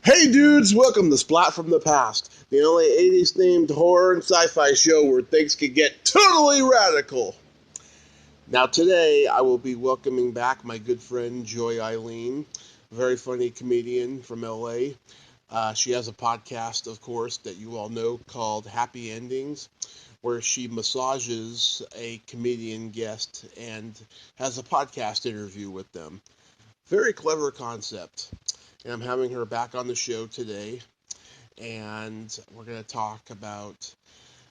Hey dudes, welcome to Splat from the Past, the only 80s themed horror and sci-fi show where things can get totally radical. Now today I will be welcoming back my good friend Joy Eileen, a very funny comedian from LA. She has a podcast, of course, that you all know called Happy Endings, where she massages a comedian guest and has a podcast interview with them. Very clever concept. And I'm having her back on the show today, and we're going to talk about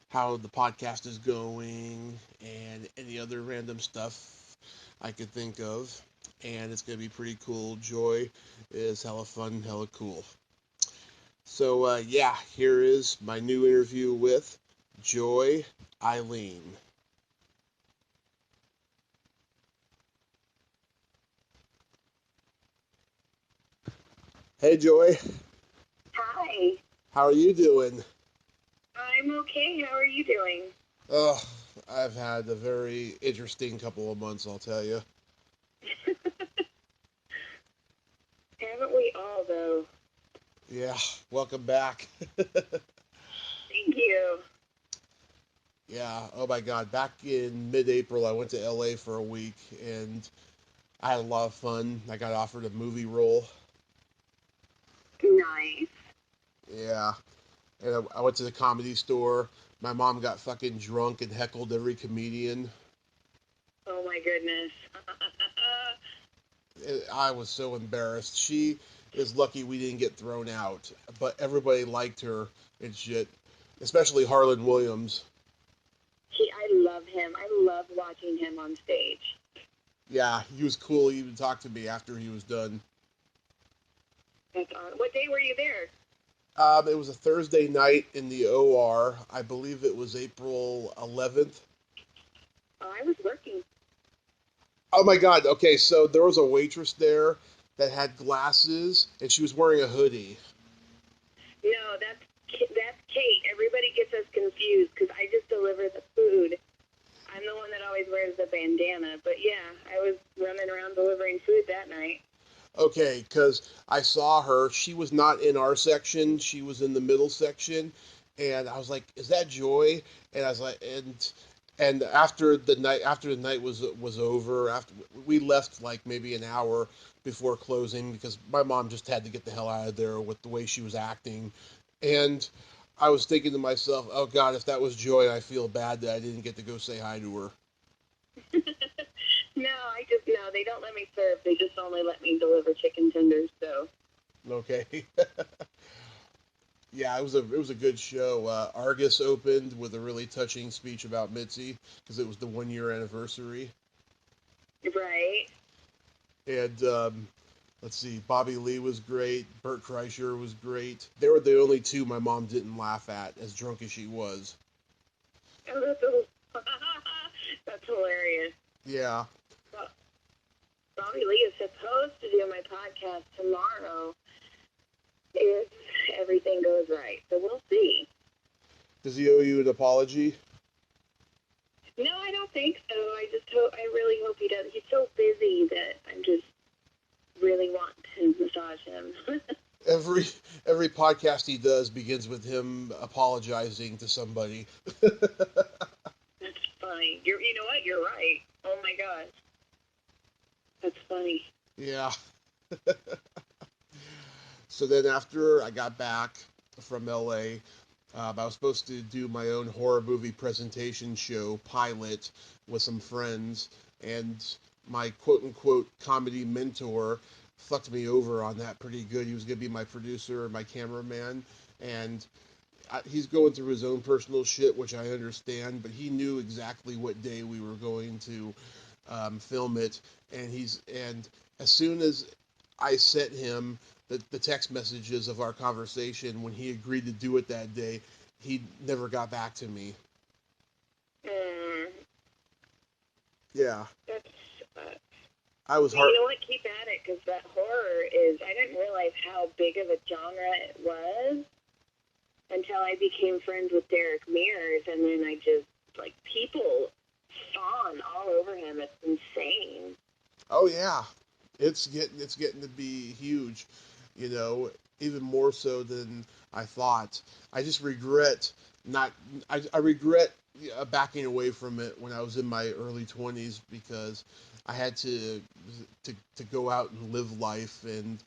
how the podcast is going and any other random stuff I could think of. And it's going to be pretty cool. Joy is hella fun, hella cool. So, yeah, here is my new interview with Joy Eileen. Hey, Joy. Hi, How are you doing? I'm okay. How are you doing? Oh, I've had a very interesting couple of months, I'll tell you. Haven't we all, though? Yeah, welcome back. Thank you. Yeah, oh my God. Back in mid-April, I went to LA for a week and I had a lot of fun. I got offered a movie role. Nice. Yeah, and I went to the Comedy Store. My mom got fucking drunk and heckled every comedian. Oh my goodness. I was so embarrassed. She is lucky we didn't get thrown out, but everybody liked her and shit, especially Harlan Williams. I love him. I love watching him on stage. Yeah, he was cool. He even talked to me after he was done. That's on. What day were you there? It was a Thursday night in the OR. I believe it was April 11th. Oh, I was working. Oh my God. Okay, so there was a waitress there that had glasses and she was wearing a hoodie. No, that's Kate. Everybody gets us confused because I just deliver the food. I'm the one that always wears the bandana. But yeah, I was running around delivering food that night. Okay, because I saw her. She was not in our section. She was in the middle section, and I was like, "Is that Joy?" And I was like, and after the night was over, after we left like maybe an hour before closing because my mom just had to get the hell out of there with the way she was acting, and I was thinking to myself, "Oh God, if that was Joy, I feel bad that I didn't get to go say hi to her." No, no, they don't let me serve. They just only let me deliver chicken tenders. So Okay. Yeah, it was a good show. Argus opened with a really touching speech about Mitzi because it was the 1 year anniversary, right. and let's see, Bobby Lee was great. Bert Kreischer was great. They were the only two my mom didn't laugh at, as drunk as she was. Oh, that's hilarious. Yeah. Well, Bobby Lee is supposed to do my podcast tomorrow if everything goes right. So we'll see. Does he owe you an apology? No, I don't think so. I really hope he does. He's so busy that I'm just really want to massage him. Every every podcast he does begins with him apologizing to somebody. That's funny. You know what? You're right. Oh my gosh. That's funny. Yeah. So then after I got back from LA, I was supposed to do my own horror movie presentation show pilot with some friends, and my quote unquote comedy mentor fucked me over on that pretty good. He was going to be my producer and my cameraman, and he's going through his own personal shit, which I understand, but he knew exactly what day we were going to film it, and as soon as I sent him the text messages of our conversation when he agreed to do it that day, he never got back to me. Mm, Yeah, that's. I was You heart. know what? Keep at it because that horror is. I didn't realize how big of a genre it was until I became friends with Derek Mears, and then I just like people fawn all over him. It's insane. Oh yeah, it's getting to be huge. You know, even more so than I thought. I just regret not. I regret backing away from it when I was in my early 20s because I had to go out and live life and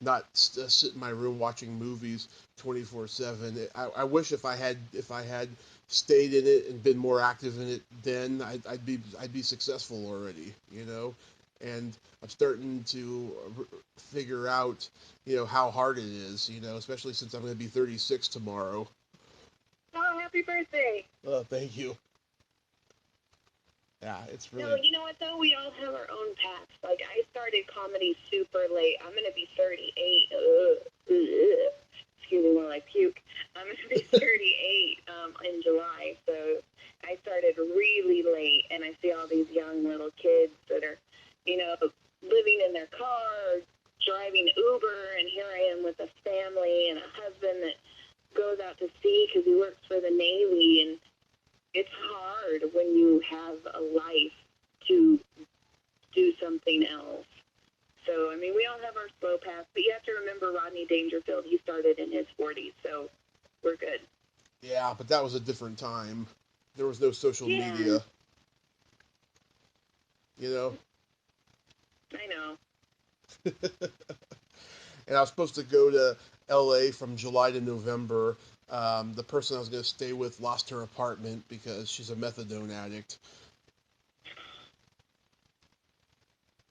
not sit in my room watching movies 24/7. I wish if I had stayed in it and been more active in it then I'd be successful already, you know. And I'm starting to figure out, how hard it is, especially since I'm going to be 36 tomorrow. Oh, happy birthday! Oh, thank you. Yeah, it's No, really. you know what though? We all have our own paths. Like I started comedy super late. I'm gonna be 38. Excuse me while I puke. I'm gonna be 38 in July. So I started really late, and I see all these young little kids that are, you know, living in their car, driving Uber, and here I am with a family and a husband that goes out to sea because he works for the Navy, and it's hard when you have a life to do something else. So, I mean, we all have our slow paths, but you have to remember Rodney Dangerfield. He started in his 40s, so we're good. Yeah, but that was a different time. There was no social Yeah, media, you know. I know. And I was supposed to go to LA from July to November. The person I was going to stay with lost her apartment because she's a methadone addict.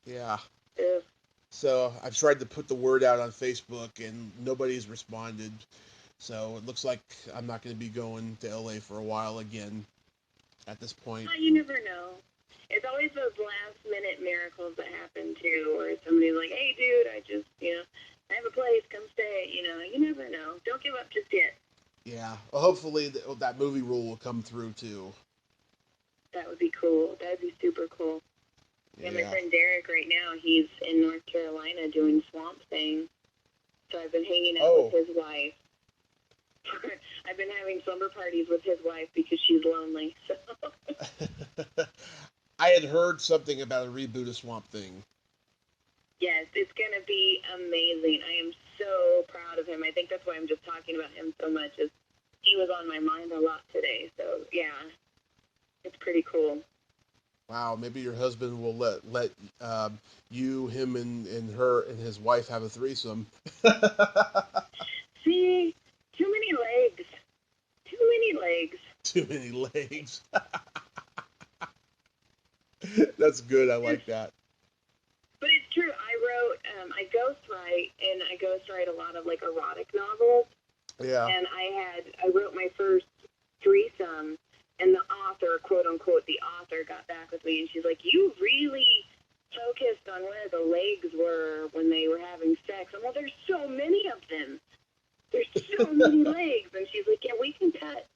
Yeah. Ugh. So I've tried to put the word out on Facebook and nobody's responded. So it looks like I'm not going to be going to LA for a while again at this point. You never know. It's always those last minute miracles that happen too, where somebody's like, hey, dude, I just, I have a place, come stay. You never know. Don't give up just yet. Yeah. Well, hopefully that movie rule will come through too. That would be cool. That would be super cool. Yeah, my Yeah. friend Derek right now, he's in North Carolina doing Swamp Thing. So I've been hanging out with Oh. his wife. I've been having slumber parties with his wife because she's lonely. So I had heard something about a reboot of Swamp Thing. yes, it's gonna be amazing. I am so proud of him. I think that's why I'm just talking about him so much. Is he was on my mind a lot today. So yeah, it's pretty cool. Wow, maybe your husband will let you, him, and her and his wife have a threesome. See, too many legs. Too many legs. Too many legs. That's good. I It's like that. But it's true. I ghostwrite, and I ghostwrite a lot of like erotic novels. Yeah. And I wrote my first threesome, and the author, quote unquote, the author got back with me, and she's like, "You really focused on where the legs were when they were having sex." I'm like, "There's so many of them. There's so many legs," and she's like, "Yeah, we can cut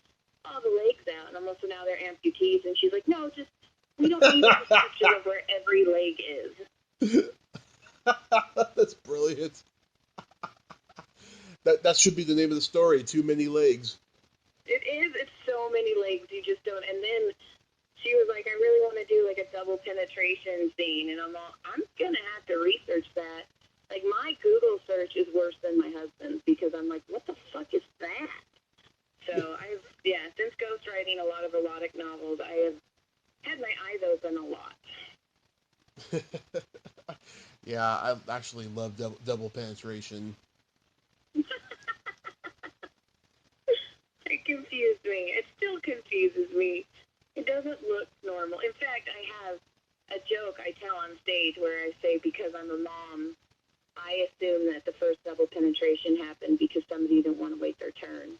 all the legs out." And I'm also now they're amputees, and she's like, "No, just we don't need a description of where every leg is." That's brilliant. That should be the name of the story. Too many legs. It is. It's so many legs. You just don't. And then she was like, "I really want to do like a double penetration scene," and I'm gonna have to research that. Like my Google search is worse than my husband's because I'm like, what the fuck is that? So since ghostwriting a lot of erotic novels, I have had my eyes open a lot. Yeah, I actually love double penetration. It confused me. It still confuses me. It doesn't look normal. In fact, I have a joke I tell on stage where I say, because I'm a mom, I assume that the first double penetration happened because somebody didn't want to wait their turn.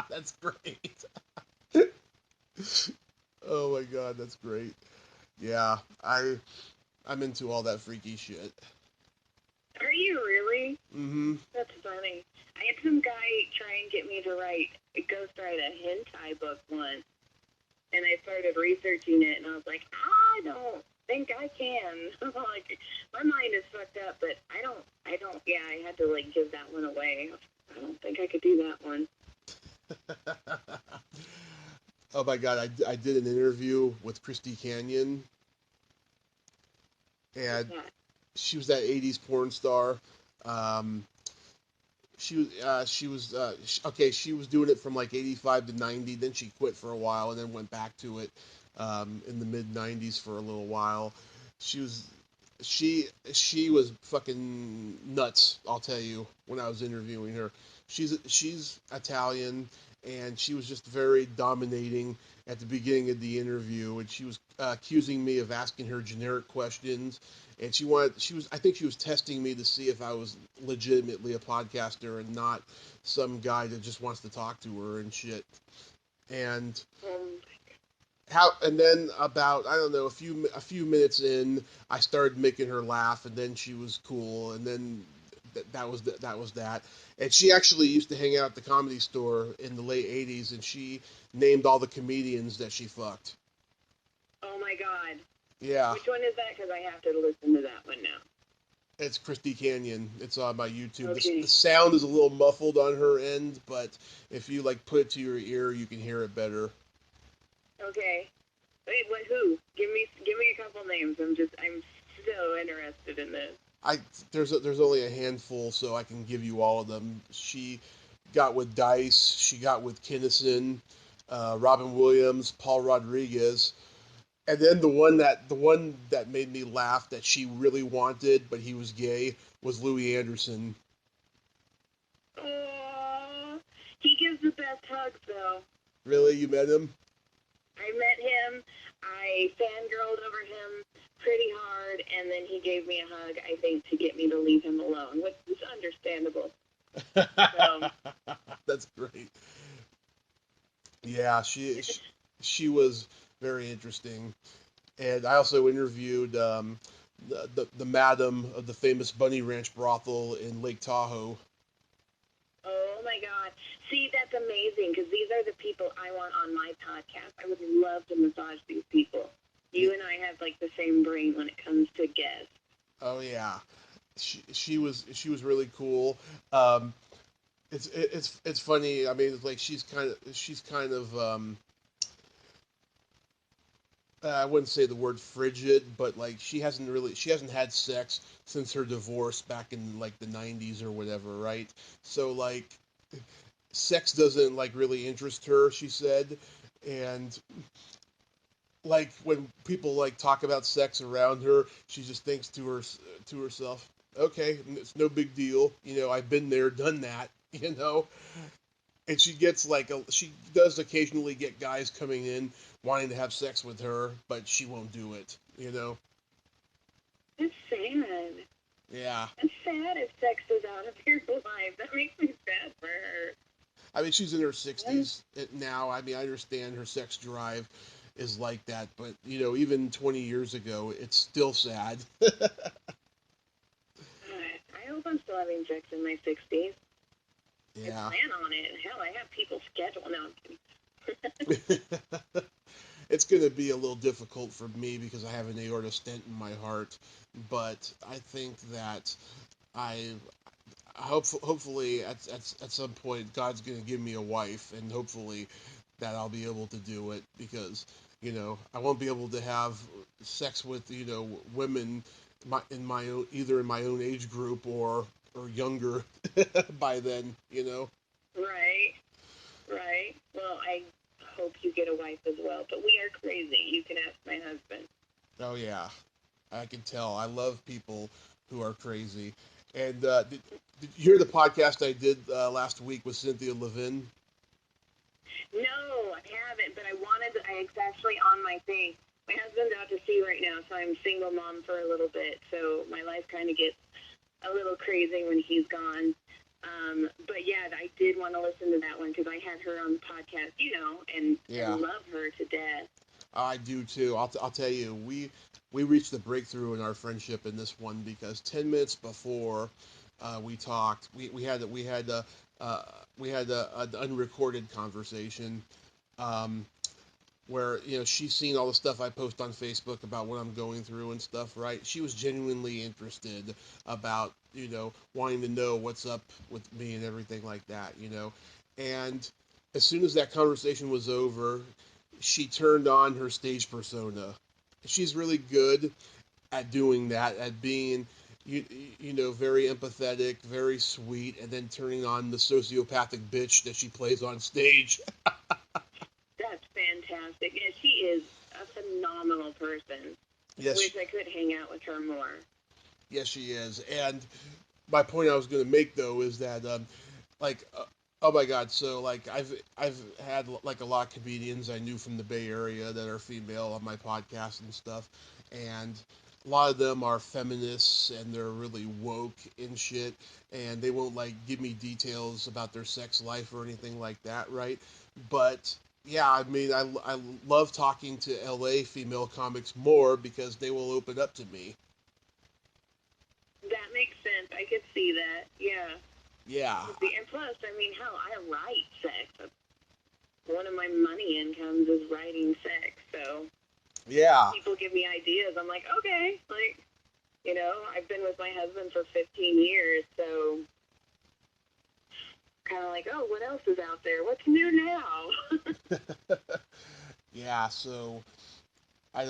That's great. Oh my god, that's great. Yeah, I'm into all that freaky shit. Are you really? Mm-hmm. That's funny. I had some guy try and get me to ghostwrite a hentai book once, and I started researching it, and I was like, I don't think I can. Like, my mind is fucked up, but yeah, I had to, like, give that one away. I don't think I could do that one. Oh my god, I did an interview with Christy Canyon, What's and that? she was that '80s porn star. Um, okay. She was doing it from like '85 to '90. Then she quit for a while and then went back to it in the mid '90s for a little while. She was she was fucking nuts. I'll tell you when I was interviewing her. She's Italian and she was just very dominating at the beginning of the interview, and she was accusing me of asking her generic questions, and she was I think she was testing me to see if I was legitimately a podcaster and not some guy that just wants to talk to her and shit. And and then about I don't know a few minutes in, I started making her laugh, and then she was cool, and then that was that. And she actually used to hang out at the Comedy Store in the late '80s, and she named all the comedians that she fucked. Oh my God. Yeah. Which one is that? Because I have to listen to that one now. It's Christy Canyon. It's on my YouTube. Okay. The sound is a little muffled on her end, but if you like put it to your ear, you can hear it better. Okay. Wait, what? Who? Give me a couple names. I'm so interested in this. There's only a handful, so I can give you all of them. She got with Dice. She got with Kinnison, Robin Williams, Paul Rodriguez, and then the one that made me laugh that she really wanted, but he was gay, was Louis Anderson. Oh, he gives the best hugs, though. Really, you met him? I met him. I fangirled over him pretty hard, and then he gave me a hug, I think, to get me to leave him alone, which is understandable. So. That's great. Yeah, she was very interesting, and I also interviewed the madam of the famous Bunny Ranch brothel in Lake Tahoe. Oh my God. See, that's amazing because these are the people I want on my podcast. I would love to massage these people. You and I have like the same brain when it comes to guests. Oh yeah, she was really cool. Um, it's funny. I mean, it's like she's kind of I wouldn't say the word frigid, but like she hasn't had sex since her divorce back in like the '90s or whatever, right? So like sex doesn't like really interest her, she said, and like when people like talk about sex around her, she just thinks to herself, okay, it's no big deal, I've been there, done that, and she does occasionally get guys coming in wanting to have sex with her, but she won't do it. It's sad. Yeah. It's sad if sex is out of your life. That makes me sad for her. I mean, she's in her 60s now. I mean, I understand her sex drive is like that, but even 20 years ago, it's still sad. I hope I'm still having sex in my 60s. Yeah. I plan on it. Hell, I have people scheduled now. It's going to be a little difficult for me because I have an aorta stent in my heart, but I think that I hopefully at some point God's going to give me a wife, and hopefully that I'll be able to do it because I won't be able to have sex with women in my own, either in my own age group or younger by then. Right, right. Well, I hope you get a wife as well, but we are crazy. You can ask my husband. Oh yeah, I can tell. I love people who are crazy. And did you hear the podcast I did last week with Cynthia Levin? No, I haven't, but I wanted to. It's actually on my thing. My husband's out to sea right now, so I'm single mom for a little bit. So my life kind of gets a little crazy when he's gone. But yeah, I did want to listen to that one because I had her on the podcast, and love her to death. I do too. I'll tell you, we reached a breakthrough in our friendship in this one because 10 minutes before we talked, we had an unrecorded conversation where she's seen all the stuff I post on Facebook about what I'm going through and stuff. Right? She was genuinely interested about wanting to know what's up with me and everything like that. And as soon as that conversation was over, she turned on her stage persona. She's really good at doing that, at being you you know, very empathetic, very sweet, and then turning on the sociopathic bitch that she plays on stage. That's fantastic. Yeah, she is a phenomenal person. I Yes, wish I could hang out with her more. yes, she is. And my point I was going to make though is that like oh my god, so like I've had like a lot of comedians I knew from the Bay Area that are female on my podcast and stuff, and a lot of them are feminists and they're really woke and shit, and they won't like give me details about their sex life or anything like that, right? But yeah, I mean, I love talking to LA female comics more because they will open up to me. That makes sense. I could see that. Yeah. Yeah, And plus, I mean, hell, I write sex. One of my money incomes is writing sex. So yeah. people give me ideas. I'm like, okay. Like, I've been with my husband for 15 years. So kind of like, oh, what else is out there? What's new now? Yeah, so I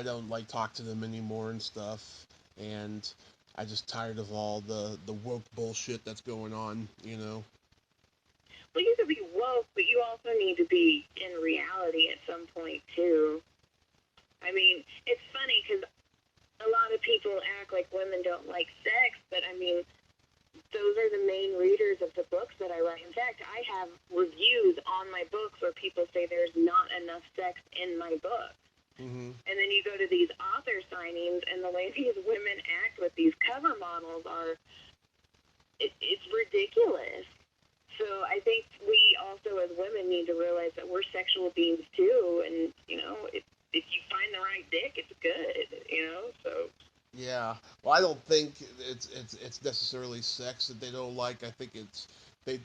don't like talk to them anymore and stuff, and I just tired of all the woke bullshit that's going on, you know. Well, you could be woke, but you also need to be in reality at some point, too. I mean, it's funny because a lot of people act like women don't like sex, but I mean, those are the main readers of the books that I write. In fact, I have reviews on my books where people say there's not enough sex in my book. Hmm. And then you go to these author signings, and the way these women act with these cover models it's ridiculous. So I think we also, as women, need to realize that we're sexual beings too, and if you find the right dick, it's good. So Yeah. Well, I don't think it's necessarily sex that they don't like. I think it's they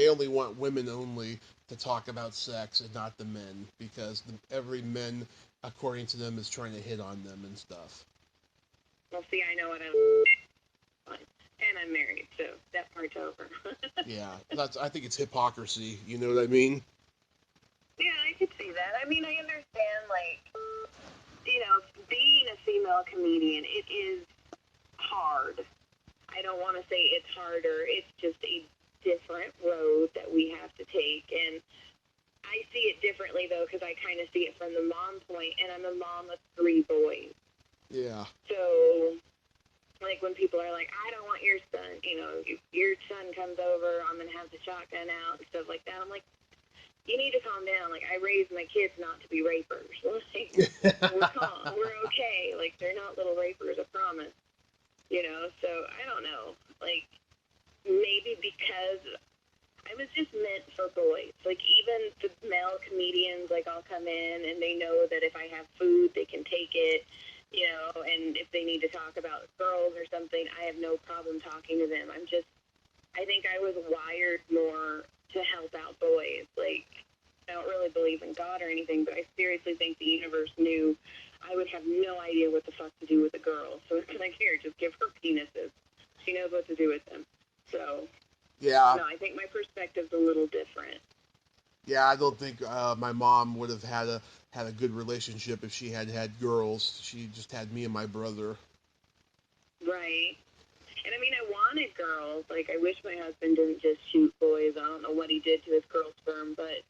only want women only to talk about sex and not the men because every men according to them is trying to hit on them and stuff. we'll see. I know what want, and I'm married, so that part's over. Yeah, that's I think it's hypocrisy. You know what I mean? Yeah, I could see that. I mean, I understand, like, being a female comedian, it is hard. I don't want to say it's harder. It's just a different road that we have to take. And I see it differently, though, because I kind of see it from the mom point, and I'm a mom of 3 boys. Yeah. So, like, when people are like, I don't want your son, if your son comes over, I'm going to have the shotgun out and stuff like that. I'm like, you need to calm down. Like, I raised my kids not to be rapers. Like, we're calm. We're okay. Like, they're not little rapers, I promise. So I don't know. Like, maybe because I was just meant for boys. Like, even the male comedians, like, I'll come in and they know that if I have food, they can take it, and if they need to talk about girls or something, I have no problem talking to them. I think I was wired more to help out boys. Like, I don't really believe in God or anything, but I seriously think the universe knew I would have no idea what the fuck to do with a girl. So it's like, here, just give her penises. She knows what to do with them. So, Yeah. no, I think my perspective's a little different. Yeah, I don't think my mom would have had a good relationship if she had had girls. She just had me and my brother. Right. And I mean, I wanted girls. Like, I wish my husband didn't just shoot boys. I don't know what he did to his girl sperm, but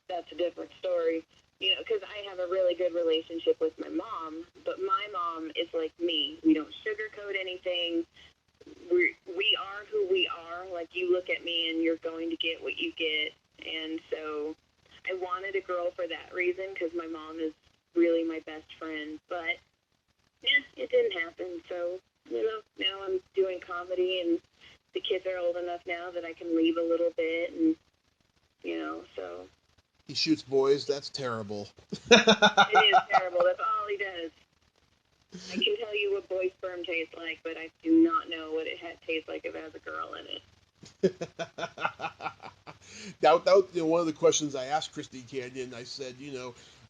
that's a different story. Because I have a really good relationship with my mom, but my mom is like me. We don't sugarcoat anything. We are who we are. Like, you look at me and you're going to get what you get. And so I wanted a girl for that reason because my mom is really my best friend. But, yeah, it didn't happen. So, now I'm doing comedy and the kids are old enough now that I can leave a little bit. And, so He shoots boys. That's terrible. it is terrible. That's all he does. I can tell you what boy sperm tastes like, but I do not know what it tastes like if it has a girl in it. One of the questions I asked Christy Canyon. I said,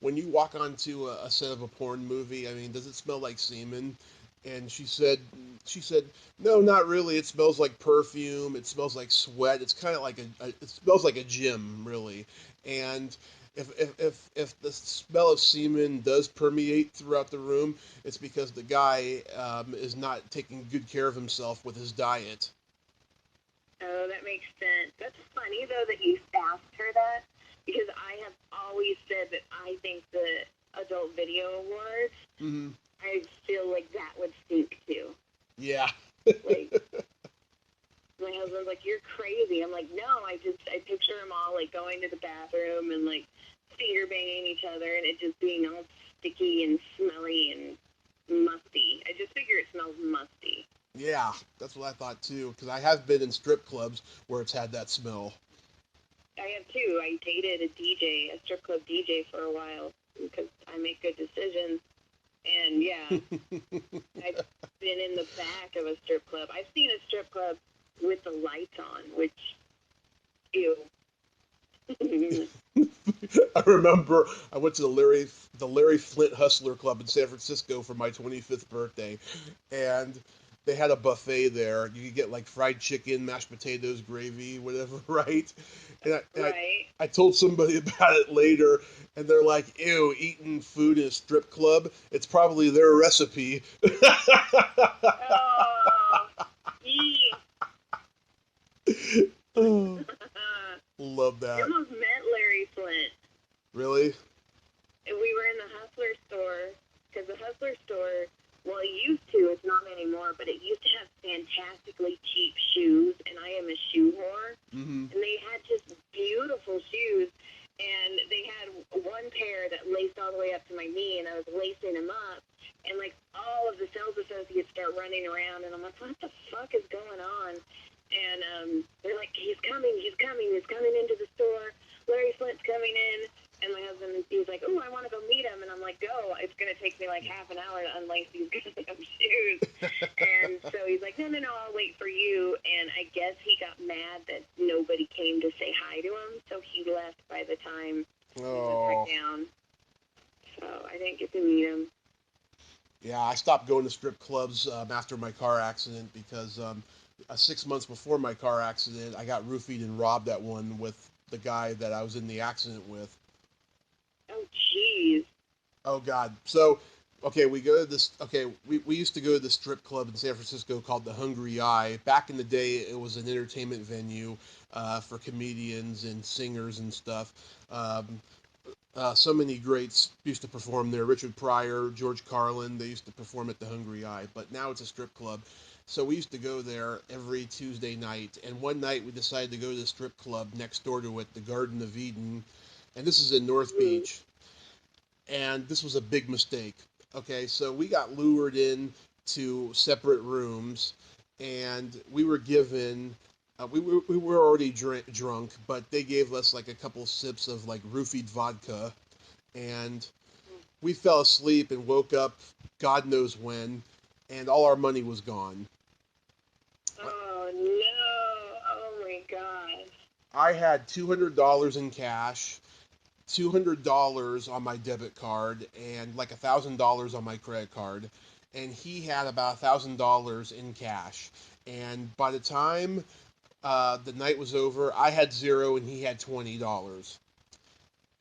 when you walk onto a set of a porn movie, I mean, does it smell like semen? And she said, no, not really. It smells like perfume. It smells like sweat. It's kind of like it smells like a gym, really. And if the smell of semen does permeate throughout the room, it's because the guy is not taking good care of himself with his diet. Oh, that makes sense. That's funny, though, that you asked her that, because I have always said that I think the Adult Video Awards, Mm-hmm. I feel like that would stink too. Yeah. Like, my husband's like, "You're crazy." I'm like, "No, I picture them all, like, going to the bathroom and, like, finger banging each other and it just being all sticky and smelly and musty. I just figure it smells musty." Yeah, that's what I thought too. Because I have been in strip clubs where it's had that smell. I have too. I dated a DJ, a strip club DJ for a while because I make good decisions. And yeah, I've been in the back of a strip club. I've seen a strip club with the lights on, which, ew. I remember I went to the Larry Flint Hustler Club in San Francisco for my 25th birthday, and they had a buffet there. You could get like fried chicken, mashed potatoes, gravy, whatever, right? Right. I told somebody about it later, and they're like, "Ew, eating food in a strip club? It's probably their recipe." Oh, yee. Oh, love You that. almost met Larry Flint. Really? And we were in the Hustler store, because the Hustler store, well, it used to, it's not anymore, but it used to have fantastically cheap shoes, and I am a shoe whore. Mm-hmm. And they had just beautiful shoes, and they had one pair that laced all the way up to my knee, and I was lacing them up, and, like, all of the sales associates start running around, and I'm like, what the fuck is going on? And they're like, he's coming into the store. Larry Flint's coming in. And my husband, he's like, "Oh, I want to go meet him." And I'm like, "Go. It's going to take me like half an hour to unlace these goddamn shoes." And so he's like, No, I'll wait for you. And I guess he got mad that nobody came to say hi to him. So he left by the time we went back down. So I didn't get to meet him. Yeah, I stopped going to strip clubs after my car accident because 6 months before my car accident, I got roofied and robbed at one with the guy that I was in the accident with. Oh, jeez. Oh God. So, okay, we go to this. Okay, we used to go to this strip club in San Francisco called the Hungry Eye. Back in the day, it was an entertainment venue for comedians and singers and stuff. Um, so many greats used to perform there. Richard Pryor, George Carlin, they used to perform at the Hungry Eye. But now it's a strip club. So we used to go there every Tuesday night. And one night we decided to go to the strip club next door to it, the Garden of Eden. And this is in North Beach. And this was a big mistake. Okay, so we got lured in to separate rooms, and we were given. We were already drunk, but they gave us like a couple sips of like roofied vodka, and we fell asleep and woke up God knows when, and all our money was gone. Oh, no. Oh, my gosh. I had $200 in cash, $200 on my debit card, and like $1,000 on my credit card, and he had about $1,000 in cash. And by the time the night was over, I had zero and he had $20.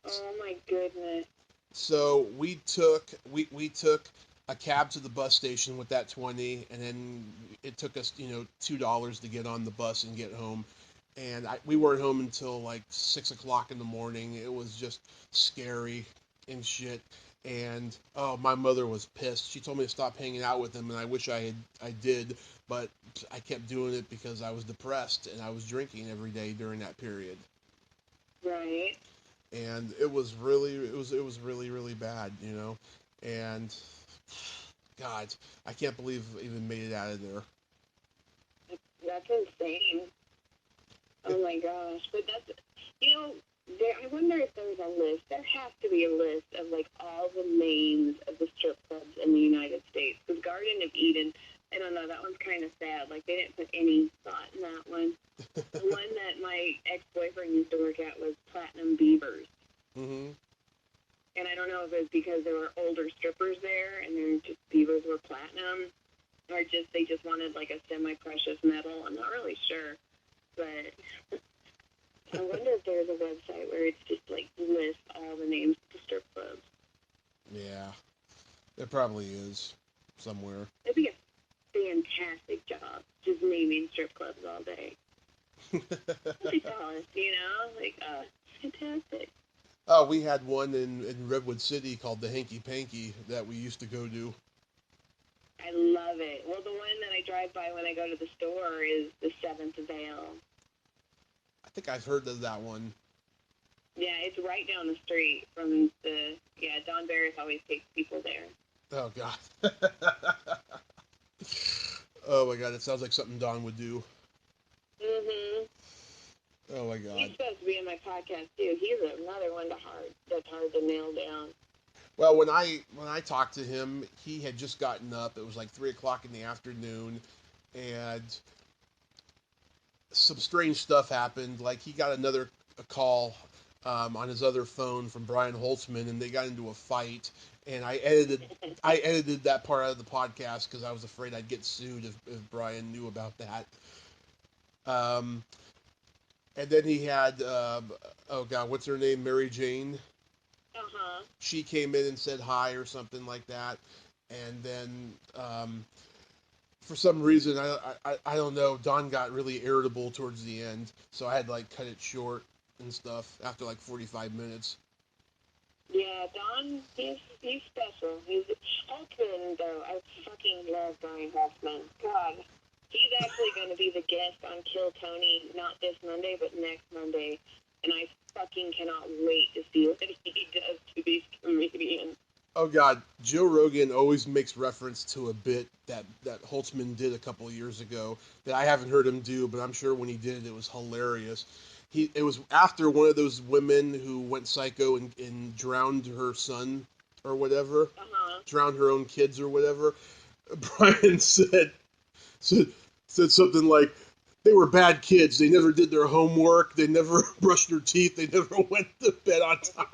Oh, my goodness. So we took a cab to the bus station with that 20, and then it took us $2 to get on the bus and get home. And we weren't home until like 6 o'clock in the morning. It was just scary and shit. And oh, my mother was pissed. She told me to stop hanging out with him, and I wish I did, but I kept doing it because I was depressed and I was drinking every day during that period. Right. And it was really really bad. And God, I can't believe I even made it out of there. That's insane. Oh my gosh. But that's, you know, I wonder if there's a list. There has to be a list of, like, all the names of the strip clubs in the United States. Because Garden of Eden, I don't know, that one's kind of sad. Like, they didn't put any thought in that one. The one that my ex-boyfriend used to work at was Platinum Beavers. Hmm. And I don't know if it was because there were older strippers there and their just beavers were platinum, or just they just wanted, like, a semi-precious metal. I'm not really sure. But I wonder if there's a website where it's just like lists all the names of the strip clubs. Yeah, there probably is somewhere. It'd be a fantastic job, just naming strip clubs all day. Like Dallas, fantastic. Oh, we had one in Redwood City called the Hanky Panky that we used to go to. I love it. Well, the one that I drive by when I go to the store is the Seventh Veil. I think I've heard of that one. Yeah, it's right down the street from Don Barris always takes people there. Oh, God. Oh, my God. It sounds like something Don would do. Mm-hmm. Oh, my God. He's supposed to be in my podcast, too. He's another one that's hard to nail down. Well, when I talked to him, he had just gotten up. It was like 3 o'clock in the afternoon, and some strange stuff happened. Like he got a call on his other phone from Brian Holtzman, and they got into a fight. And I edited that part out of the podcast because I was afraid I'd get sued if Brian knew about that. Um, and then he had oh God, what's her name? Mary Jane. Uh-huh. She came in and said hi or something like that. And then for some reason, I don't know, Don got really irritable towards the end, so I had to like cut it short and stuff after like 45 minutes. Yeah, Don, he's special. He's Hoffman, though. I fucking love Brian Hoffman. God, he's actually going to be the guest on Kill Tony, not this Monday, but next Monday, and I fucking cannot wait to see what he does to these comedians. Oh God, Joe Rogan always makes reference to a bit that Holtzman did a couple of years ago that I haven't heard him do, but I'm sure when he did it, it was hilarious. It was after one of those women who went psycho and drowned her son or whatever, drowned her own kids or whatever. Brian said said something like, "They were bad kids. They never did their homework. They never brushed their teeth. They never went to bed on time."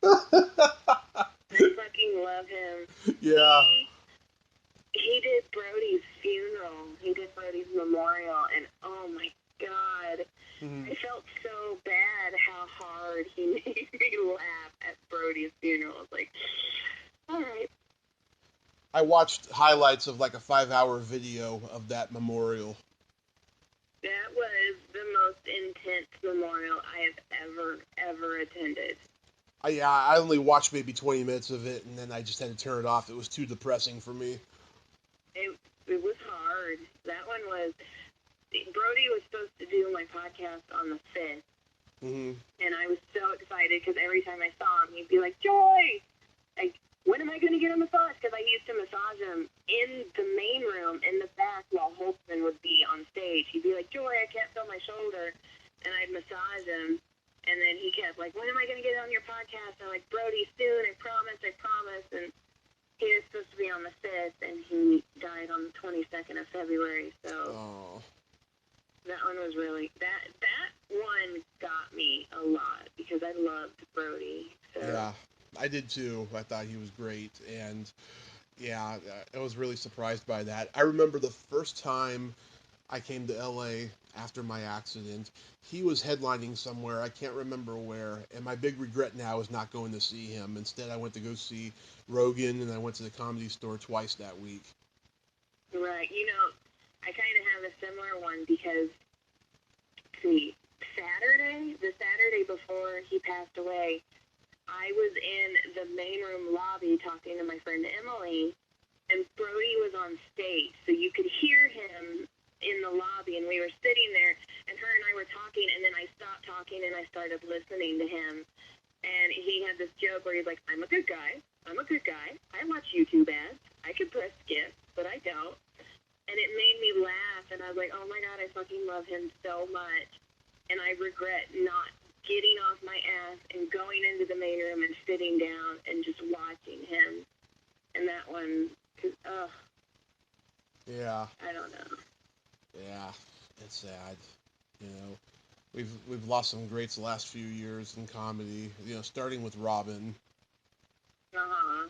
I fucking love him. Yeah. He did Brody's funeral. He did Brody's memorial, and oh my God, I felt so bad how hard he made me laugh at Brody's funeral. I was like, all right. I watched highlights of like a 5-hour video of that memorial. That was the most intense memorial I have ever attended. I only watched maybe 20 minutes of it, and then I just had to turn it off. It was too depressing for me. It was hard. That one was. Brody was supposed to do my podcast on the 5th, and I was so excited because every time I saw him, he'd be like, "Joy, like, when am I going to get a massage?" Because I used to massage him in the main room in the back while Holtzman would be on stage. He'd be like, "Joy, I can't feel my shoulder," and I'd massage him, and then he kept like, "When am I going to get on your podcast?" And I'm like, "Brody, soon, I promise," and he was supposed to be on the 5th, and he died on the 22nd of February, so that one was really, that one got me a lot, because I loved Brody, so. Yeah, I did too. I thought he was great, and yeah, I was really surprised by that. I remember the first time I came to LA after my accident, he was headlining somewhere, I can't remember where, and my big regret now is not going to see him. Instead, I went to go see Rogan, and I went to the Comedy Store twice that week. Right, I kind of have a similar one because, the Saturday before he passed away, I was in the main room lobby talking to my friend Emily, and Brody was on stage, so you could hear him in the lobby, and we were sitting there, and her and I were talking, and then I stopped talking, and I started listening to him, and he had this joke where he's like, I'm a good guy, I watch YouTube ads, I could press skip, but I don't, and it made me laugh, and I was like, oh my God, I fucking love him so much, and I regret not getting off my ass and going into the main room and sitting down and just watching him, and that one, Yeah. I don't know. Yeah, it's sad. We've lost some greats the last few years in comedy. Starting with Robin. Uh-huh.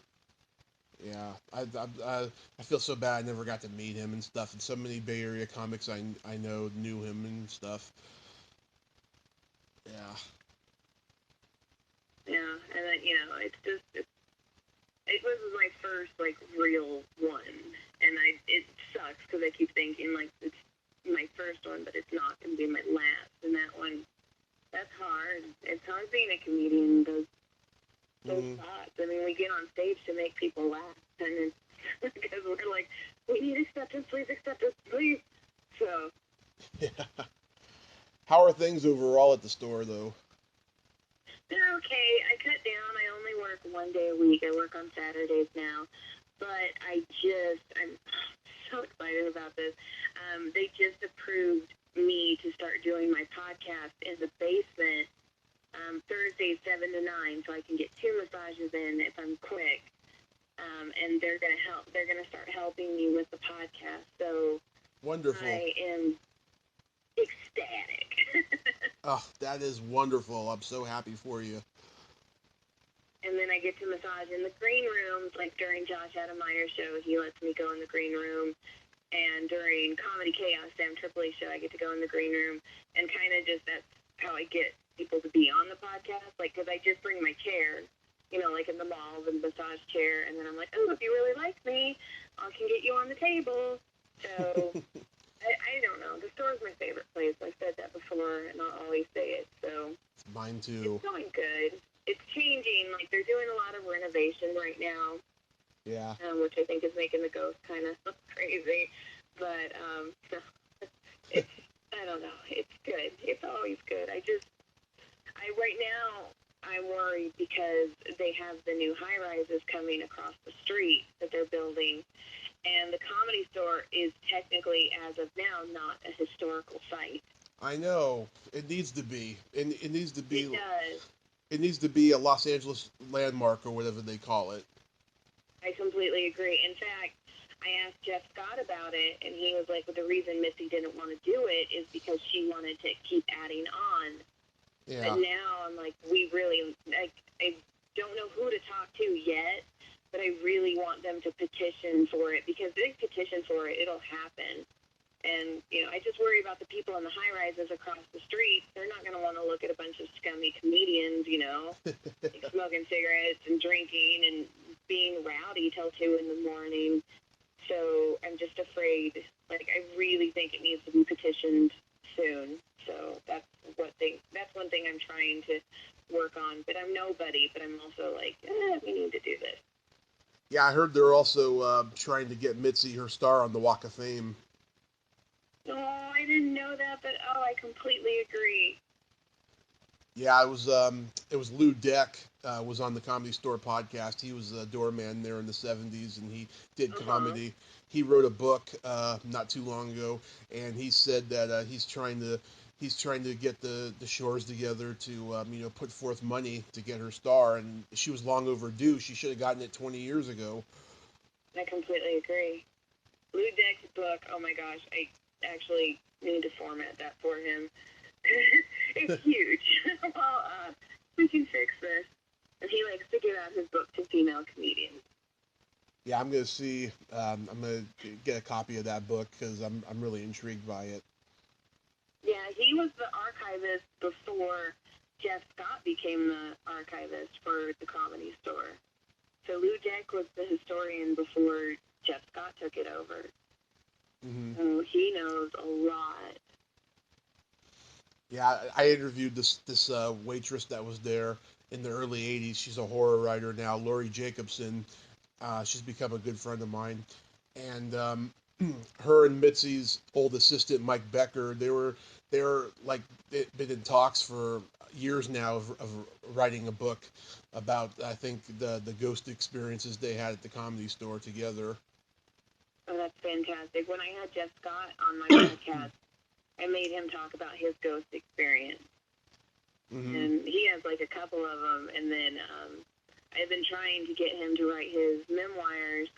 Yeah, Yeah, I feel so bad I never got to meet him and stuff. And so many Bay Area comics I know knew him and stuff. Yeah. Yeah, and then, it's just it was my first like real one, and it sucks because I keep thinking like it's my first one, but it's not going to be my last. And that one, that's hard. It's hard being a comedian. Those spots. I mean, we get on stage to make people laugh, and it's because we're like, we need acceptance, please accept us, please. So. Yeah. How are things overall at the store, though? They're okay. I cut down. I only work 1 day a week. I work on Saturdays now. But I'm so excited about this. They just approved me to start doing my podcast in the basement Thursdays 7 to 9, so I can get 2 massages in if I'm quick. And they're going to help. They're going to start helping me with the podcast. So Wonderful. I am ecstatic. Oh, that is wonderful. I'm so happy for you. And then I get to massage in the green room, like during Josh Adameyer's show, he lets me go in the green room. And during Comedy Chaos, Sam Tripoli's show, I get to go in the green room. And kind of just that's how I get people to be on the podcast. Like, because I just bring my chair, like in the mall, the massage chair. And then I'm like, oh, if you really like me, I can get you on the table. So I don't know. The store is my favorite place. I've said that before, and I'll always say it. So mine too. It's going good. It's changing. Like, they're doing a lot of renovation right now. Yeah. Which I think is making the ghost kind of crazy. But it's, I don't know. It's good. It's always good. Right now, I'm worried because they have the new high-rises coming across the street that they're building. And the Comedy Store is technically, as of now, not a historical site. I know. It needs to be. It needs to be. It does. It needs to be a Los Angeles landmark or whatever they call it. I completely agree. In fact, I asked Jeff Scott about it, and he was like, well, the reason Missy didn't want to do it is because she wanted to keep adding on. Yeah. But now I'm like, I don't know who to talk to yet, but I really want them to petition for it, because if they petition for it, it'll happen. And, I just worry about the people in the high-rises across the street. They're not going to want to look at a bunch of scummy comedians, like smoking cigarettes and drinking and being rowdy till 2 in the morning. So I'm just afraid. Like, I really think it needs to be petitioned soon. So that's one thing I'm trying to work on. But I'm nobody, but I'm also like, we need to do this. Yeah, I heard they're also trying to get Mitzi her star on the Walk of Fame. Oh, I didn't know that, but I completely agree. Yeah, it was Lou Deck was on the Comedy Store podcast. He was a doorman there in the 70s, and he did comedy. He wrote a book not too long ago, and he said that he's trying to get the Shores together to put forth money to get her star, and she was long overdue. She should have gotten it 20 years ago. I completely agree. Lou Deck's book, oh my gosh, I actually need to format that for him. It's huge. Well, we can fix this. And he likes to give out his book to female comedians. Yeah, I'm gonna see. I'm gonna get a copy of that book because I'm really intrigued by it. Yeah, he was the archivist before Jeff Scott became the archivist for the Comedy Store. So Lou Deck was the historian before Jeff Scott took it over. Mm-hmm. So he knows a lot. Yeah, I interviewed this waitress that was there in the early '80s. She's a horror writer now, Lori Jacobson. She's become a good friend of mine, and her and Mitzi's old assistant Mike Becker, they're like been in talks for years now of writing a book about, I think, the ghost experiences they had at the Comedy Store together. Oh, that's fantastic. When I had Jeff Scott on my podcast, I made him talk about his ghost experience. Mm-hmm. And he has like a couple of them. And then I've been trying to get him to write his memoirs.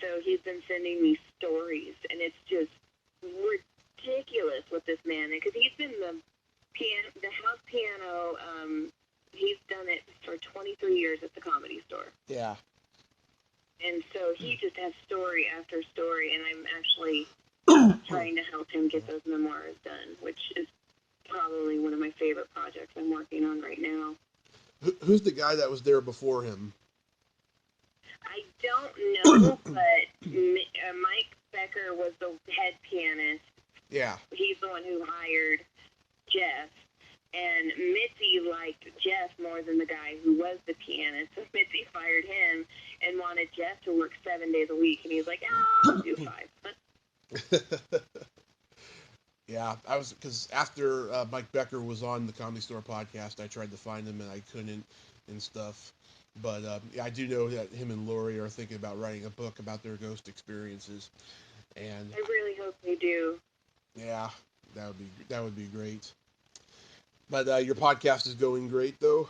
So he's been sending me stories. And it's just ridiculous with this man. Because he's been the house piano, he's done it for 23 years at the Comedy Store. Yeah. And so he just has story after story, and I'm actually trying to help him get those memoirs done, which is probably one of my favorite projects I'm working on right now. Who's the guy that was there before him? I don't know, but Mike Becker was the head pianist. Yeah. He's the one who hired Jeff. And Mitzi liked Jeff more than the guy who was the pianist. So Mitzi fired him and wanted Jeff to work 7 days a week. And he's like, I'll do 5. Yeah, because after Mike Becker was on the Comedy Store podcast, I tried to find him and I couldn't and stuff. But yeah, I do know that him and Lori are thinking about writing a book about their ghost experiences. And I really hope they do. yeah, that would be great. But your podcast is going great, though.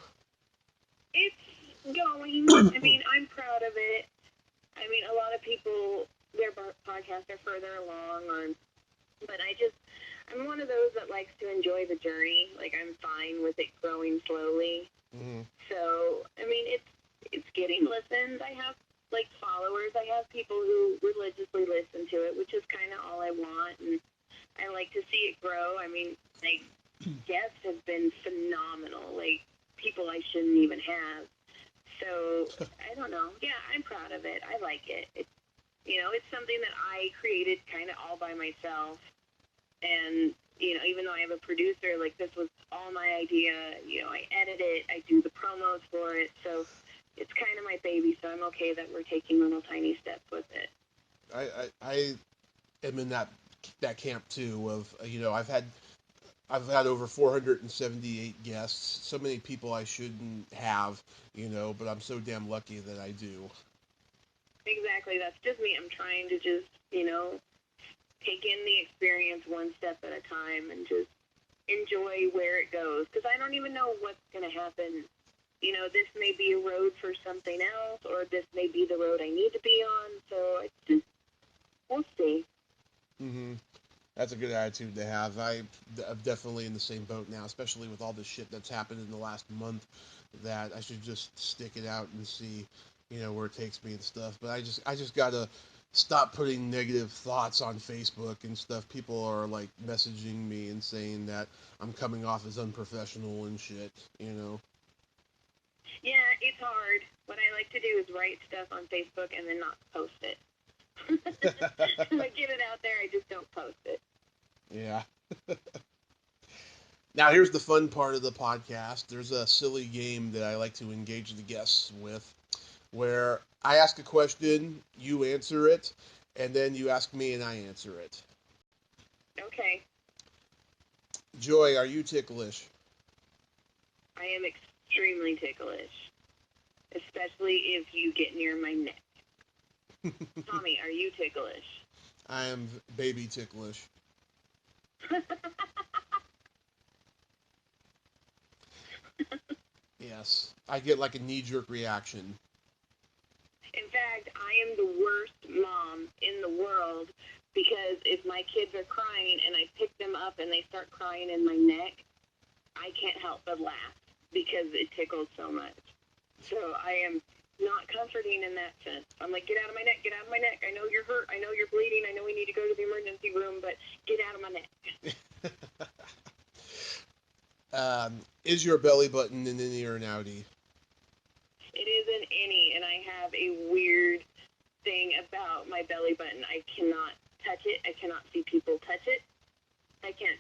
It's going. I mean, I'm proud of it. I mean, a lot of people, their podcasts are further along, but I'm one of those that likes to enjoy the journey. Like, I'm fine with it growing slowly. Mm-hmm. So, I mean, it's getting listened. I have, like, followers. I have people who religiously listen to it, which is kind of all I want. And I like to see it grow. I mean, like, guests have been phenomenal. Like, people I shouldn't even have. So, I don't know. Yeah, I'm proud of it. I like it. It's something that I created kind of all by myself. And, even though I have a producer, like, this was all my idea. I edit it. I do the promos for it. So it's kind of my baby. So I'm okay that we're taking little tiny steps with it. I am in that camp too. Of I've had over 478 guests. So many people I shouldn't have, but I'm so damn lucky that I do. Exactly. That's just me. I'm trying to just, take in the experience one step at a time and just enjoy where it goes. Because I don't even know what's going to happen. This may be a road for something else, or this may be the road I need to be on. So we'll see. Mm-hmm. That's a good attitude to have. I'm definitely in the same boat now, especially with all the shit that's happened in the last month, that I should just stick it out and see, where it takes me and stuff. But I just gotta stop putting negative thoughts on Facebook and stuff. People are like messaging me and saying that I'm coming off as unprofessional and shit. Yeah, it's hard. What I like to do is write stuff on Facebook and then not post it. I get it out there, I just don't post it. Yeah. Now, here's the fun part of the podcast. There's a silly game that I like to engage the guests with, where I ask a question, you answer it, and then you ask me and I answer it. Okay. Joy, are you ticklish? I am extremely ticklish, especially if you get near my neck. Tommy, are you ticklish? I am baby ticklish. Yes. I get like a knee-jerk reaction. In fact, I am the worst mom in the world because if my kids are crying and I pick them up and they start crying in my neck, I can't help but laugh because it tickles so much. So I am not comforting in that sense. I'm like, get out of my neck, get out of my neck. I know you're hurt. I know you're bleeding. I know we need to go to the emergency room, but get out of my neck. Is your belly button an innie or an outie? It is an innie, and I have a weird thing about my belly button. I cannot touch it. I cannot see people touch it. I can't.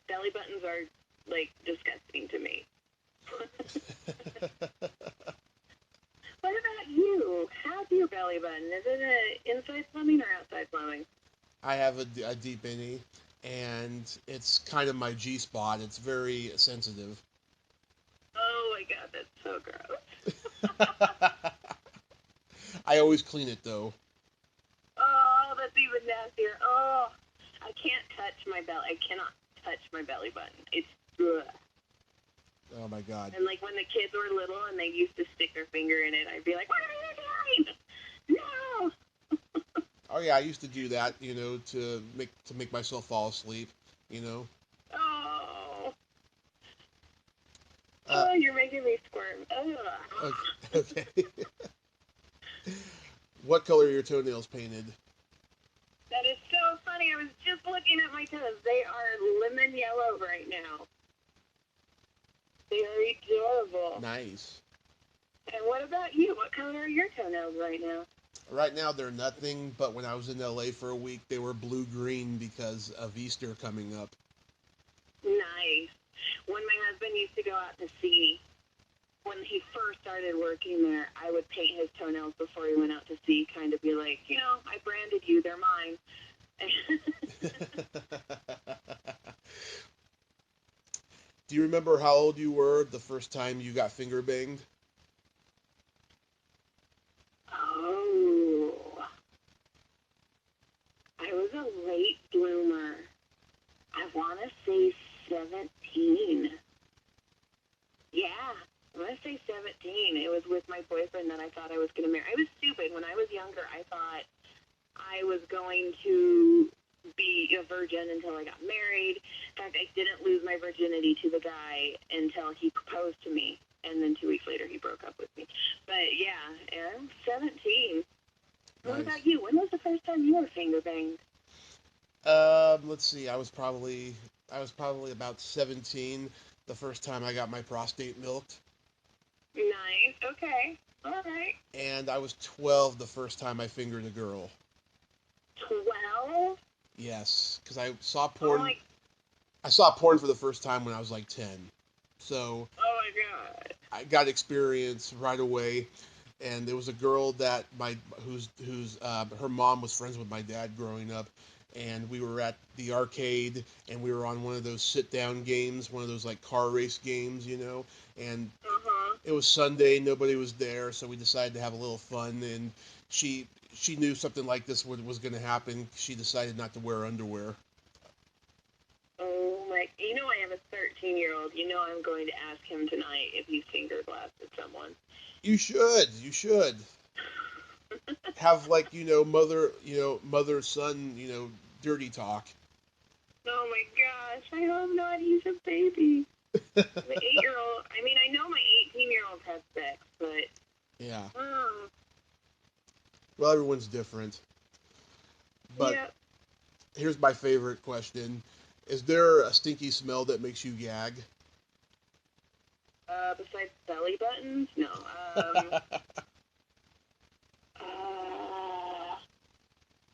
Belly buttons are, like, disgusting to me. What about you? How's your belly button? Is it an inside plumbing or outside plumbing? I have a deep innie, and it's kind of my G spot. It's very sensitive. Oh my god, that's so gross. I always clean it though. Oh, that's even nastier. Oh, I can't touch my belly. I cannot touch my belly button. It's ugh. Oh my god. And like when the kids were little and they used to stick their finger in it, I'd be like, "What are you doing? No!" Oh yeah, I used to do that, to make myself fall asleep. Oh, Uh, you're making me squirm. Ugh. okay. What color are your toenails painted? That is so funny. I was just looking at my toes. They are lemon yellow right now. They are adorable. Nice. And what about you? What color are your toenails right now? Right now they're nothing, but when I was in LA for a week, they were blue-green because of Easter coming up. Nice. When my husband used to go out to sea, when he first started working there, I would paint his toenails before he went out to sea, kind of be like, I branded you, they're mine. Do you remember how old you were the first time you got finger banged? Oh, I was a late bloomer. I want to say 17. Yeah, I want to say 17. It was with my boyfriend that I thought I was going to marry. I was stupid. When I was younger, I thought I was going to be a virgin until I got married. In fact, I didn't lose my virginity to the guy until he proposed to me. And then 2 weeks later, he broke up with me. But yeah, I'm 17. What Nice. about you? When was the first time you were finger banged? Let's see. I was probably about 17 the first time I got my prostate milked, Nice. Okay. All right. and I was 12 the first time I fingered a girl. 12? Yes, because I saw Oh porn. my, I saw porn for the first time when I was like 10. So oh my God. I got experience right away, and there was a girl that her mom was friends with my dad growing up, and we were at the arcade, and we were on one of those sit down games, one of those like car race games, and Uh-huh. it was Sunday, nobody was there, so we decided to have a little fun, and she knew something like this was going to happen. She decided not to wear underwear. Oh my, I have a 13-year-old. I'm going to ask him tonight if he's finger blasted someone. You should have like mother son dirty talk. Oh my gosh, I hope not. He's a baby. The 8-year-old, I know my 18-year-old has sex, but, Yeah. oh, Well, everyone's different. But yeah. here's my favorite question: is there a stinky smell that makes you gag? Besides belly buttons? No. Uh,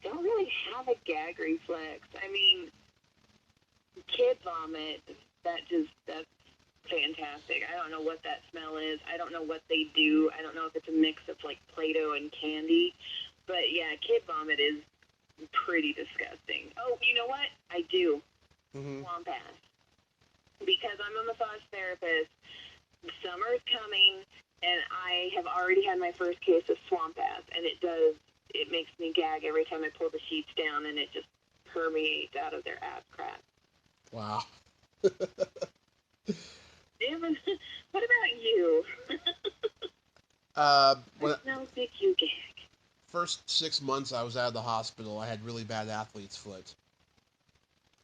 don't really have a gag reflex. Kid vomit, that's fantastic. I don't know what that smell is. I don't know what they do. I don't know if it's a mix of like Play-Doh and candy. But yeah, kid vomit is pretty disgusting. Oh, you know what? I do. Mm-hmm. Swamp ass. Because I'm a massage therapist, summer's coming, and I have already had my first case of swamp ass, and it makes me gag every time I pull the sheets down, and it just permeates out of their ass crack. Wow. Damn, what about you? When What smells make you gag? first 6 months I was out of the hospital, I had really bad athlete's foot,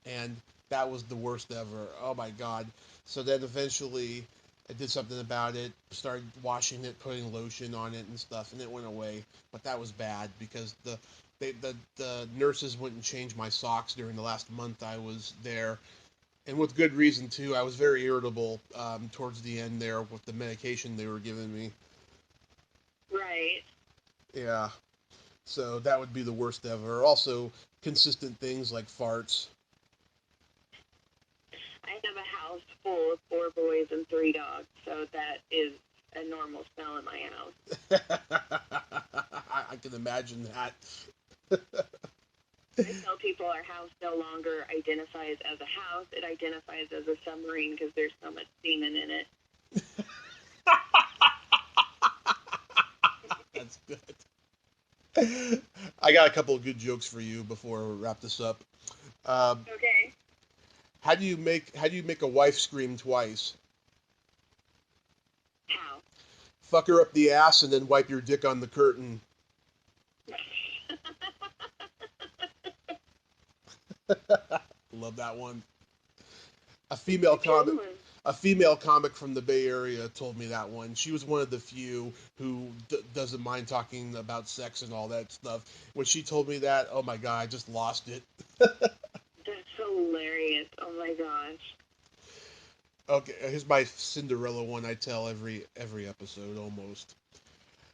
and that was the worst ever. Oh my God. So then eventually I did something about it, started washing it, putting lotion on it and stuff, and it went away. But that was bad because the nurses wouldn't change my socks during the last month I was there, and with good reason too. I was very irritable towards the end there with the medication they were giving me. Right. Yeah, so that would be the worst ever. Also, consistent things like farts. I have a house full of 4 boys and 3 dogs, so that is a normal smell in my house. I can imagine that. I tell people our house no longer identifies as a house; it identifies as a submarine because there's so much semen in it. That's good. I got a couple of good jokes for you before we wrap this up. Um, Okay. how do you make a wife scream twice? How? Fuck her up the ass and then wipe your dick on the curtain. Love that one. A It's female a good comic one. A female comic from the Bay Area told me that one. She was one of the few who doesn't mind talking about sex and all that stuff. When she told me that, oh my god, I just lost it. That's hilarious. Oh my gosh. Okay, here's my Cinderella one I tell every episode almost.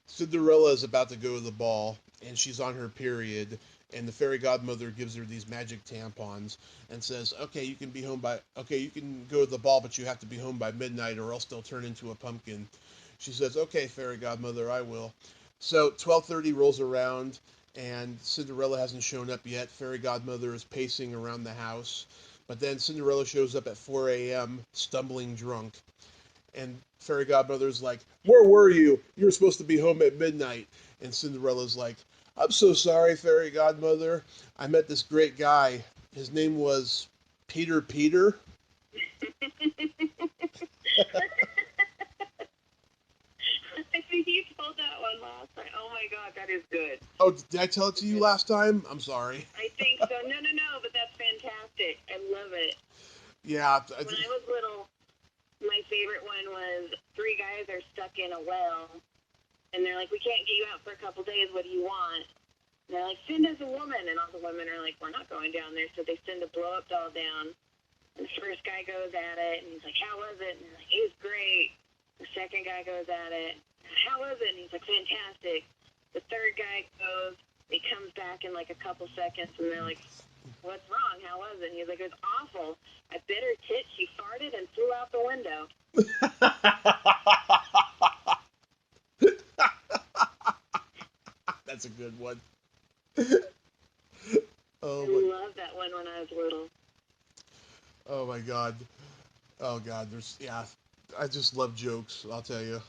Cinderella is about to go to the ball, and she's on her period, and the fairy godmother gives her these magic tampons and says, okay, you can go to the ball, but you have to be home by midnight or else they'll turn into a pumpkin. She says, okay, fairy godmother, I will. So 12:30 rolls around, and Cinderella hasn't shown up yet. Fairy godmother is pacing around the house, but then Cinderella shows up at 4 a.m., stumbling drunk. And Fairy Godmother's like, where were you? You were supposed to be home at midnight. And Cinderella's like, I'm so sorry, Fairy Godmother. I met this great guy. His name was Peter Peter. I think you told that one last time. Oh my god, that is good. Oh, did I tell it to you last time? I'm sorry. I think so. No, but that's fantastic. I love it. Yeah. When I was little, my favorite one was three guys are stuck in a well, and they're like, we can't get you out for a couple days. What do you want? And they're like, send us a woman. And all the women are like, we're not going down there. So they send a blow-up doll down. And the first guy goes at it, and he's like, how was it? And they're like, it was great. The second guy goes at it. How was it? And he's like, fantastic. The third guy goes. He comes back in like a couple seconds, and they're like, what's wrong? How was it? And he's like, it was awful. I bit her tit, she farted, and flew out the window. That's a good one. I loved that one when I was little. Oh my god. Oh god, I just love jokes, I'll tell you.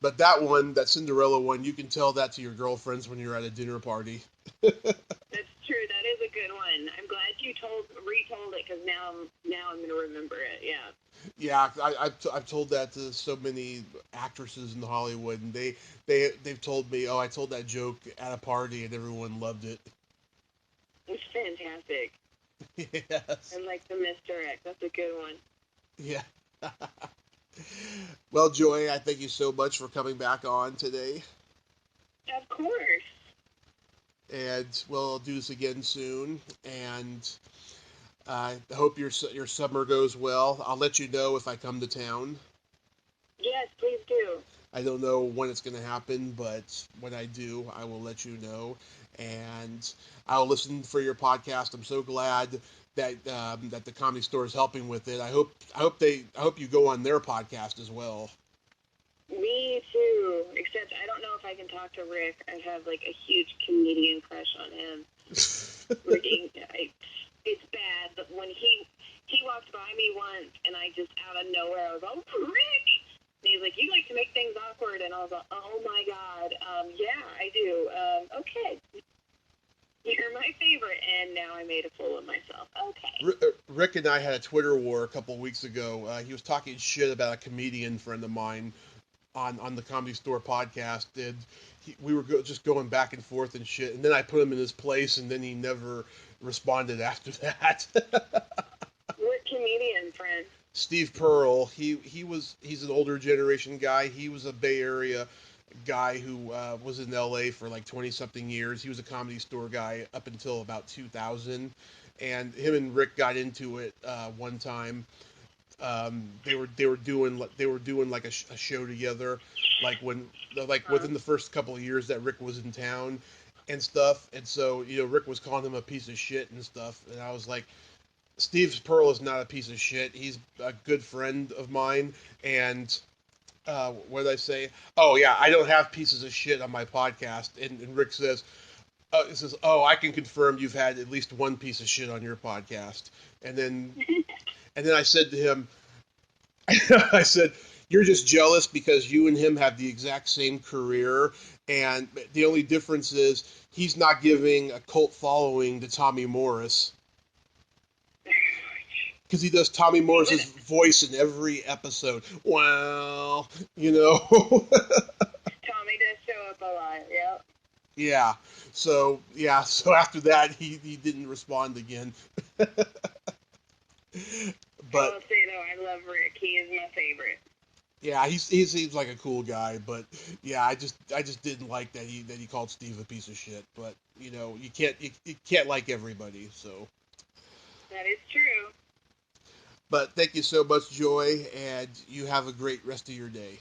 But that one, that Cinderella one, you can tell that to your girlfriends when you're at a dinner party. That's true. That is a good one. I'm glad you retold it, because now I'm going to remember it. Yeah. Yeah, I've told that to so many actresses in Hollywood, and they've told me, oh, I told that joke at a party, and everyone loved it. It's fantastic. Yes. And like the misdirect. That's a good one. Yeah. Well, Joy, I thank you so much for coming back on today. Of course. And we'll do this again soon. And I hope your summer goes well. I'll let you know if I come to town. Yes, please do. I don't know when it's going to happen, but when I do, I will let you know. And I'll listen for your podcast. I'm so glad that that the Comedy Store is helping with it. I hope you go on their podcast as well. Me too. Except I don't know if I can talk to Rick. I have like a huge comedian crush on him. It's bad, but when he walked by me once, and I just out of nowhere I was like, oh, Rick. And he's like, you like to make things awkward, and I was like, oh my god, yeah, I do. Okay. You're my favorite, and now I made a fool of myself. Okay. Rick and I had a Twitter war a couple of weeks ago. He was talking shit about a comedian friend of mine on the Comedy Store podcast, and we were just going back and forth and shit. And then I put him in his place, and then he never responded after that. What comedian friend? Steve Pearl. He's an older generation guy. He was a Bay Area guy who was in LA for like 20 something years. He was a Comedy Store guy up until about 2000, and him and Rick got into it one time. They were doing like a show together, within the first couple of years that Rick was in town and stuff. And so Rick was calling him a piece of shit and stuff, and I was like, Steve Pearl is not a piece of shit. He's a good friend of mine, and what did I say? Oh yeah, I don't have pieces of shit on my podcast. And Rick says, "Oh, I can confirm you've had at least one piece of shit on your podcast." And then I said to him, I said, "You're just jealous because you and him have the exact same career, and the only difference is he's not giving a cult following to Tommy Morris." Because he does Tommy Morris's voice in every episode. Well, Tommy does show up a lot, yep. Yeah. So after that, he didn't respond again. But I'll say though, I love Rick. He is my favorite. yeah, he seems like a cool guy. But yeah, I just didn't like that he called Steve a piece of shit. But you can't like everybody. So, That is true. but thank you so much, Joy, and you have a great rest of your day.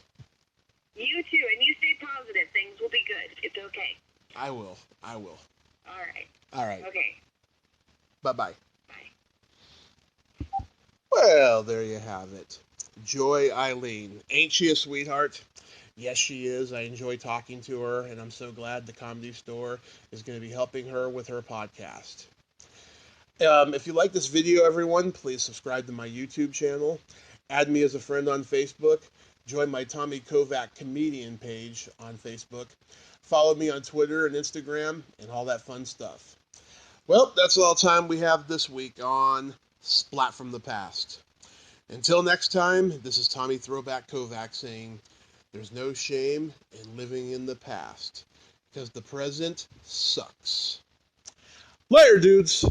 You too, and you stay positive. Things will be good. It's okay. I will. I will. All right. All right. Okay. Bye-bye. Bye. Well, there you have it. Joy Eileen. Ain't she a sweetheart? Yes, she is. I enjoy talking to her, and I'm so glad the Comedy Store is going to be helping her with her podcast. If you like this video, everyone, please subscribe to my YouTube channel. Add me as a friend on Facebook. Join my Tommy Kovac comedian page on Facebook. Follow me on Twitter and Instagram and all that fun stuff. Well, that's all the time we have this week on Splat from the Past. Until next time, this is Tommy Throwback Kovac saying, there's no shame in living in the past, because the present sucks. Later, dudes!